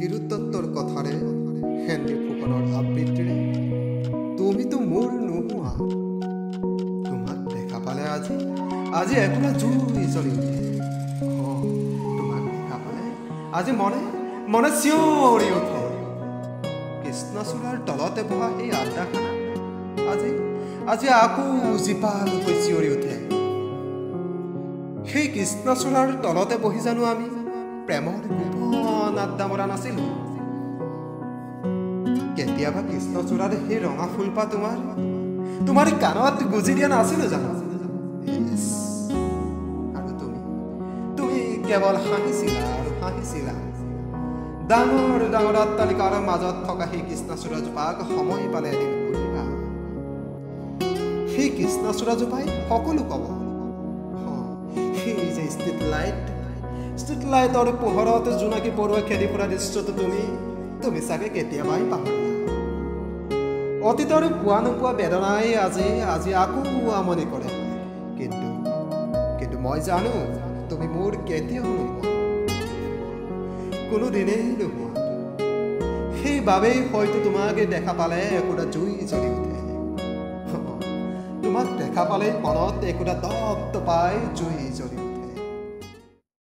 হিৰুতত্বৰ কথাৰে হেনৰি ফুকনৰ আবৃত্তিৰে তুমিতো মোৰ নোহোৱা তোমাক দেখা পালে আজি একোটা জুই জ্বলি উঠে তোমাক দেখা পালে আজি মনে চিঞৰি উঠে কৃষ্ণচূড়াৰ তলতে বহা এই আড্ডাখানা আজি আকৌ জীপালকৈ চিঞৰি উঠে সেই কৃষ্ণচূড়াৰ তলতে বহি জানো আমি প্ৰেমৰ গোপন আড্ডা মৰা নাছিলো কেতিয়াবা কৃষ্ণচূড়াৰ সেই ৰঙা ফুলপাহ তোমাৰ কাণত গুজি দিয়া নাছিলো জানো আৰু তুমি কেৱল হাঁহিছিলা ডাঙৰ ডাঙৰ অট্টালিকাৰ মাজত থকা সেই কৃষ্ণচূড়াজোপাক সময় পালে এদিন ঘূৰিবা সেই কৃষ্ণচূড়াজোপাই সকলো ক'ব সেই যে ষ্ট্ৰীট লাইটৰ পোহৰত জোনাকী পৰুৱা খেদি ফুৰা দৃশ্যটো তুমি চাগে কেতিয়াবাই পাহৰিলা অতীতৰ পোৱা নোপোৱা বেদনাই আজি আকৌ আমনি কৰে কিন্তু মই জানো তুমি মোৰ কেতিয়াও নোপোৱা কোনোদিনেই নোপোৱা সেইবাবেই হয়তো তোমাক দেখা পালে একোটা জুই জ্বলি উঠে তোমাক দেখা পালে মনত একোটা দপ দপাই জুই জ্বলি